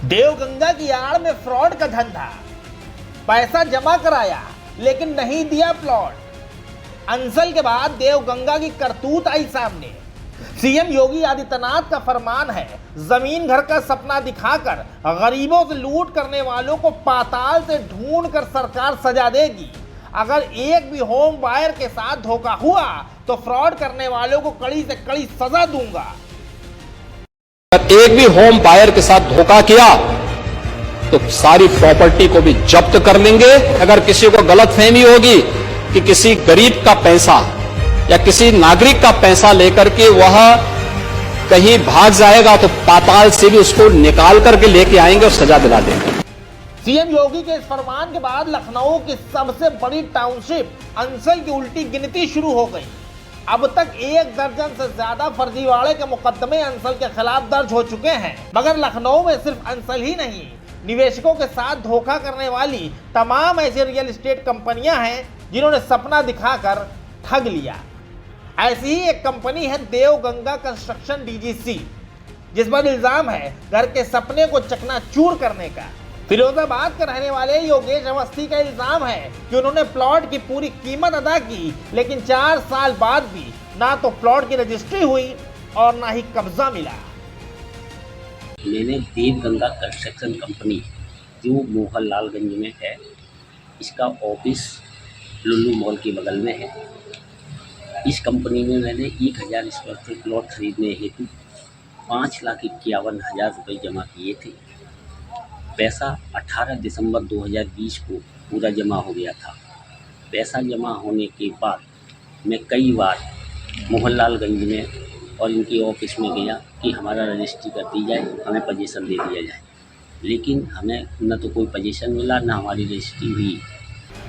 देवगंगा की आड़ में फ्रॉड का धंधा, पैसा जमा कराया लेकिन नहीं दिया प्लॉट। अंसल के बाद देवगंगा की करतूत आई सामने। सीएम योगी आदित्यनाथ का फरमान है, जमीन घर का सपना दिखाकर गरीबों से लूट करने वालों को पाताल से ढूंढ कर सरकार सजा देगी। अगर एक भी होम बायर के साथ धोखा हुआ तो फ्रॉड करने वालों को कड़ी से कड़ी सजा दूंगा। एक भी होम बायर के साथ धोखा किया तो सारी प्रॉपर्टी को भी जब्त कर लेंगे। अगर किसी को गलतफहमी होगी कि किसी गरीब का पैसा या किसी नागरिक का पैसा लेकर के वह कहीं भाग जाएगा तो पाताल से भी उसको निकाल करके लेके आएंगे और सजा दिला देंगे। सीएम योगी के इस फरमान के बाद लखनऊ की सबसे बड़ी टाउनशिप अंसल की उल्टी गिनती शुरू हो गई। अब तक 1 दर्जन से ज्यादा फर्जीवाड़े के मुकदमे अंसल के खिलाफ दर्ज हो चुके हैं। मगर लखनऊ में सिर्फ अंसल ही नहीं, निवेशकों के साथ धोखा करने वाली तमाम ऐसी रियल एस्टेट कंपनियां हैं जिन्होंने सपना दिखाकर ठग लिया। ऐसी ही एक कंपनी है देवगंगा कंस्ट्रक्शन डीजीसी, जिस पर इल्जाम है घर के सपने को चकनाचूर करने का। फिरोजाबाद के रहने वाले योगेश अवस्थी का इल्जाम है कि उन्होंने प्लॉट की पूरी कीमत अदा की, लेकिन 4 साल बाद भी ना तो प्लॉट की रजिस्ट्री हुई और ना ही कब्जा मिला। मैंने देवगंगा कंस्ट्रक्शन कंपनी जो मोहनलालगंज में है, इसका ऑफिस लुल्लू मॉल के बगल में है। इस कंपनी में मैंने 1000 स्क्वायर फीट प्लॉट खरीदने हेतु 5,51,000 रुपये जमा किए थे। पैसा 18 दिसंबर 2020 को पूरा जमा हो गया था। पैसा जमा होने के बाद मैं कई बार मोहनलालगंज में और इनके ऑफिस में गया कि हमारा रजिस्ट्री कर दी जाए, हमें पोजीशन दे दिया जाए, लेकिन हमें न तो कोई पोजीशन मिला न हमारी रजिस्ट्री हुई।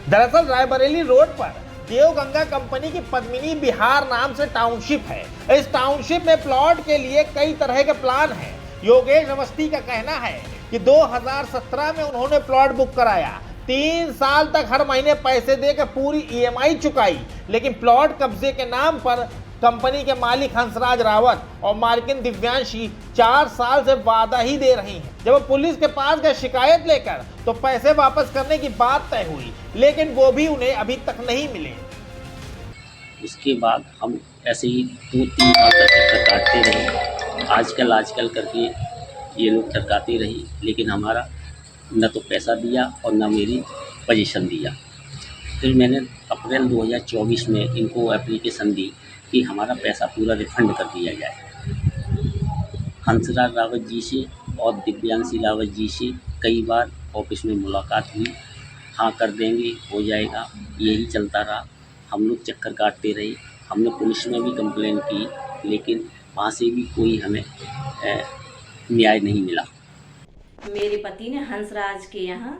दरअसल रायबरेली रोड पर देवगंगा कंपनी की पद्मिनी बिहार नाम से टाउनशिप है। इस टाउनशिप में प्लॉट के लिए कई तरह के प्लान हैं। योगेश अवस्थी का कहना है कि 2017 में उन्होंने प्लॉट बुक कराया, 3 साल तक हर महीने पैसे देकर पूरी ईएमआई चुकाई, लेकिन प्लॉट कब्जे के नाम पर कंपनी के मालिक हंसराज रावत और मालकिन दिव्यांशी 4 साल से वादा ही दे रही हैं। जब वो पुलिस के पास गए शिकायत लेकर तो पैसे वापस करने की बात तय हुई, लेकिन वो भी उन्हें अभी तक नहीं मिले। उसके बाद हम ऐसे ही 2-3 साल तक चक्कर काटते रहे, आजकल करके ये लोग टरकाते रहे, लेकिन हमारा न तो पैसा दिया और न मेरी पोजीशन दिया। फिर मैंने अप्रैल 2024 में इनको एप्लीकेशन दी कि हमारा पैसा पूरा रिफंड कर दिया जाए। हंसराज रावत जी से और दिव्यांशी रावत जी से कई बार ऑफिस में मुलाकात हुई, हाँ कर देंगे, हो जाएगा, यही चलता रहा। हम लोग चक्कर काटते रहे। हमने पुलिस में भी कंप्लेन की, लेकिन वहाँ से भी कोई हमें न्याय नहीं मिला। मेरे पति ने हंसराज के यहाँ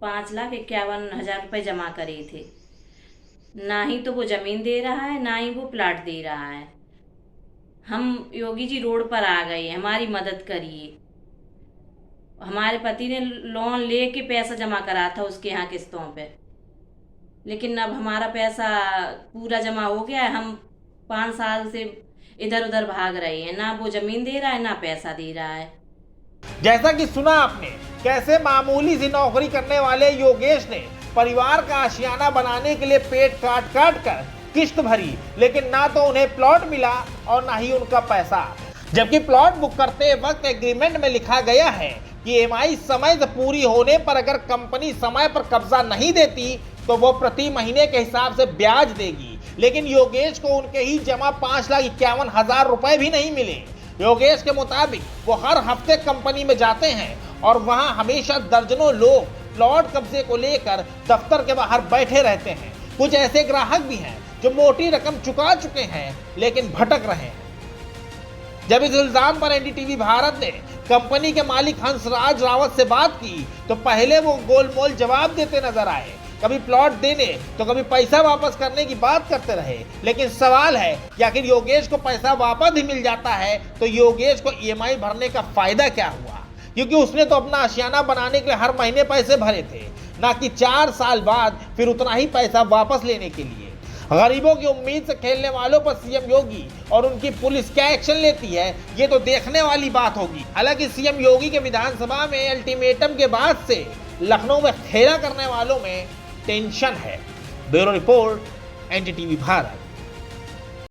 5,51,000 रुपये जमा करे थे। ना ही तो वो ज़मीन दे रहा है, ना ही वो प्लाट दे रहा है। हम योगी जी रोड पर आ गए, हमारी मदद करिए। हमारे पति ने लोन लेके पैसा जमा करा था उसके यहाँ किस्तों पे, लेकिन अब हमारा पैसा पूरा जमा हो गया है। हम 5 साल से इधर उधर भाग रहे हैं, ना वो ज़मीन दे रहा है ना पैसा दे रहा है। जैसा कि सुना आपने, कैसे मामूली सी नौकरी करने वाले योगेश ने परिवार का आशियाना बनाने के लिए पेट काट काट कर किश्त भरी, लेकिन ना तो उन्हें प्लॉट मिला और ना ही उनका पैसा। जबकि प्लॉट बुक करते वक्त एग्रीमेंट में लिखा गया है कि ईएमआई समय से पूरी होने पर अगर कंपनी समय पर कब्जा नहीं देती तो वो प्रति महीने के हिसाब से ब्याज देगी, लेकिन योगेश को उनके ही जमा 5,51,000 रुपए भी नहीं मिले। योगेश के मुताबिक वो हर हफ्ते कंपनी में जाते हैं और वहां हमेशा दर्जनों लोग प्लॉट कब्जे को लेकर दफ्तर के बाहर बैठे रहते हैं। कुछ ऐसे ग्राहक भी हैं जो मोटी रकम चुका चुके हैं लेकिन भटक रहे हैं। जब इस इल्जाम पर एनडीटीवी भारत ने कंपनी के मालिक हंसराज रावत से बात की तो पहले वो गोलमोल जवाब देते नजर आए। कभी प्लॉट देने तो कभी पैसा वापस करने की बात करते रहे, लेकिन सवाल है कि आखिर योगेश को पैसा वापस ही मिल जाता है तो योगेश को ईएमआई भरने का फायदा क्या हुआ? क्योंकि उसने तो अपना आशियाना बनाने के लिए हर महीने पैसे भरे थे, ना कि 4 साल बाद फिर उतना ही पैसा वापस लेने के लिए। गरीबों की उम्मीद से खेलने वालों पर सीएम योगी और उनकी पुलिस क्या एक्शन लेती है, ये तो देखने वाली बात होगी। हालांकि सीएम योगी के विधानसभा में अल्टीमेटम के बाद से लखनऊ में खेला करने वालों में टेंशन है। Bureau report, NDTV Bharat.